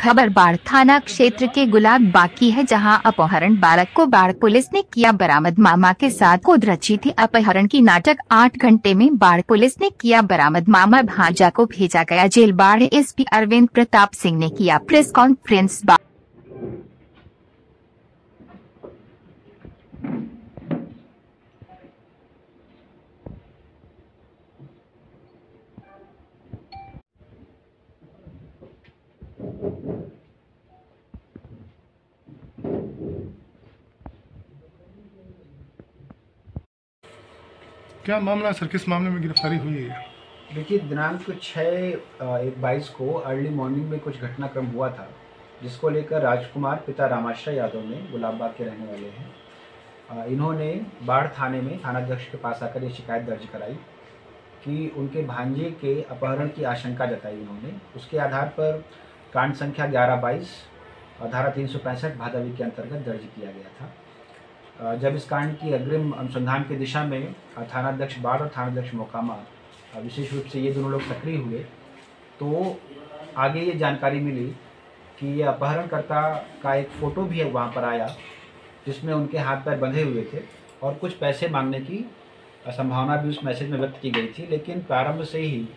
खबर बाढ़ थाना क्षेत्र के गुलाब बाग की है, जहां अपहरण बालक को बाढ़ पुलिस ने किया बरामद। मामा के साथ खुद रची थी अपहरण की नाटक, 8 घंटे में बाढ़ पुलिस ने किया बरामद। मामा भांजा को भेजा गया जेल। बाढ़ एसपी अरविंद प्रताप सिंह ने किया प्रेस कॉन्फ्रेंस। क्या मामला सर, किस मामले में गिरफ्तारी हुई है? देखिए, दिनांक 6/1/22 को अर्ली मॉर्निंग में कुछ घटनाक्रम हुआ था, जिसको लेकर राजकुमार पिता रामाश्रय यादव ने, गुलाब बाग के रहने वाले हैं, इन्होंने बाढ़ थाने में थानाध्यक्ष के पास आकर ये शिकायत दर्ज कराई कि उनके भांजे के अपहरण की आशंका जताई इन्होंने। उसके आधार पर कांड संख्या 11/22 धारा 365 भादवी के अंतर्गत दर्ज किया गया था। जब इस कांड की अग्रिम अनुसंधान की दिशा में थानाध्यक्ष बाढ़ और थानाध्यक्ष मोकामा विशेष रूप से ये दोनों लोग सक्रिय हुए, तो आगे ये जानकारी मिली कि ये अपहरणकर्ता का एक फ़ोटो भी वहाँ पर आया, जिसमें उनके हाथ पैर बंधे हुए थे और कुछ पैसे मांगने की संभावना भी उस मैसेज में व्यक्त की गई थी। लेकिन प्रारंभ से ही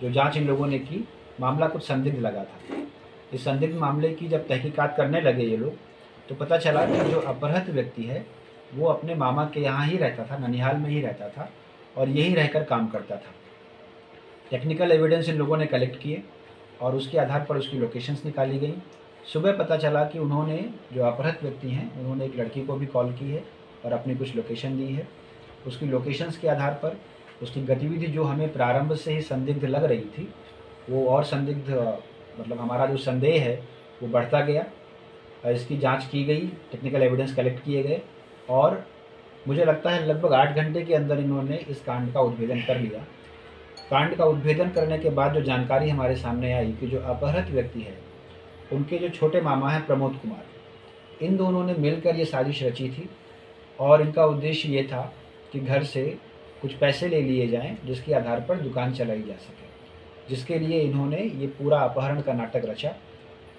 जो जांच इन लोगों ने की, मामला कुछ संदिग्ध लगा था। इस संदिग्ध मामले की जब तहकीकात करने लगे ये लोग, तो पता चला कि जो अपहृत व्यक्ति है वो अपने मामा के यहाँ ही रहता था, ननिहाल में ही रहता था और यहीं रहकर काम करता था। टेक्निकल एविडेंस इन लोगों ने कलेक्ट किए और उसके आधार पर उसकी लोकेशंस निकाली गई। सुबह पता चला कि उन्होंने, जो अपहृत व्यक्ति हैं, उन्होंने एक लड़की को भी कॉल की है और अपनी कुछ लोकेशन दी है। उसकी लोकेशंस के आधार पर उसकी गतिविधि जो हमें प्रारंभ से ही संदिग्ध लग रही थी, वो और संदिग्ध, मतलब हमारा जो संदेह है वो बढ़ता गया। इसकी जांच की गई, टेक्निकल एविडेंस कलेक्ट किए गए और मुझे लगता है लगभग 8 घंटे के अंदर इन्होंने इस कांड का उद्भेदन कर लिया। कांड का उद्भेदन करने के बाद जो जानकारी हमारे सामने आई कि जो अपहृत व्यक्ति है, उनके जो छोटे मामा हैं प्रमोद कुमार, इन दोनों ने मिलकर ये साजिश रची थी और इनका उद्देश्य ये था कि घर से कुछ पैसे ले लिए जाएं, जिसके आधार पर दुकान चलाई जा सके, जिसके लिए इन्होंने ये पूरा अपहरण का नाटक रचा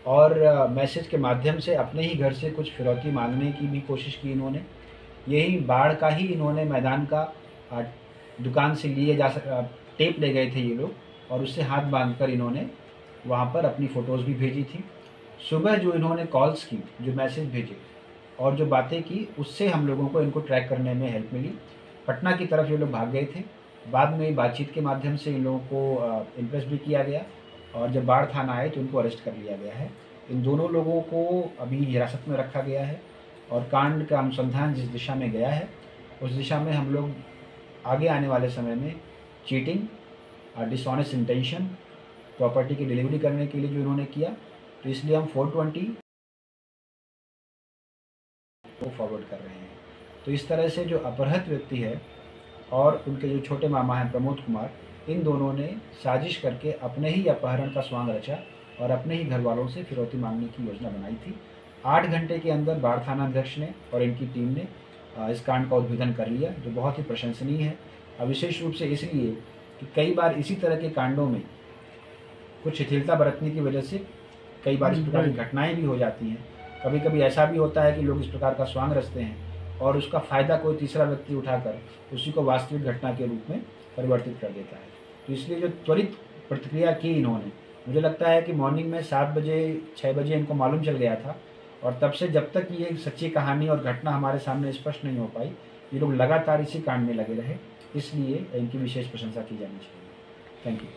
और मैसेज के माध्यम से अपने ही घर से कुछ फिरौती मांगने की भी कोशिश की इन्होंने। यही बाढ़ का ही इन्होंने मैदान का दुकान से लिए जा टेप ले गए थे ये लोग और उससे हाथ बांधकर इन्होंने वहाँ पर अपनी फ़ोटोज़ भी भेजी थी। सुबह जो इन्होंने कॉल्स की, जो मैसेज भेजे और जो बातें की, उससे हम लोगों को इनको ट्रैक करने में हेल्प मिली। पटना की तरफ ये लोग भाग गए थे। बाद में बातचीत के माध्यम से इन लोगों को इम्प्रेस भी किया गया और जब बाढ़ थाना आए तो उनको अरेस्ट कर लिया गया है। इन दोनों लोगों को अभी हिरासत में रखा गया है और कांड का अनुसंधान जिस दिशा में गया है, उस दिशा में हम लोग आगे आने वाले समय में चीटिंग, डिसऑनेस्ट इंटेंशन, प्रॉपर्टी की डिलीवरी करने के लिए जो इन्होंने किया, तो इसलिए हम 420 को फॉरवर्ड कर रहे हैं। तो इस तरह से जो अपहृत व्यक्ति है और उनके जो छोटे मामा हैं प्रमोद कुमार, इन दोनों ने साजिश करके अपने ही अपहरण का स्वांग रचा और अपने ही घर वालों से फिरौती मांगने की योजना बनाई थी। 8 घंटे के अंदर बाढ़ थानाध्यक्ष ने और इनकी टीम ने इस कांड का उद्भेदन कर लिया, जो बहुत ही प्रशंसनीय है। विशेष रूप से इसलिए कि कई बार इसी तरह के कांडों में कुछ शिथिलता बरतने की वजह से कई बार इस प्रकार की घटनाएँ भी हो जाती हैं। कभी कभी ऐसा भी होता है कि लोग इस प्रकार का स्वांग रचते हैं और उसका फ़ायदा कोई तीसरा व्यक्ति उठाकर उसी को वास्तविक घटना के रूप में परिवर्तित कर देता है। तो इसलिए जो त्वरित प्रतिक्रिया की इन्होंने, मुझे लगता है कि मॉर्निंग में 7 बजे 6 बजे इनको मालूम चल गया था और तब से जब तक ये सच्ची कहानी और घटना हमारे सामने स्पष्ट नहीं हो पाई, ये लोग लगातार इसी कांड में लगे रहे। इसलिए इनकी विशेष प्रशंसा की जानी चाहिए। Thank you.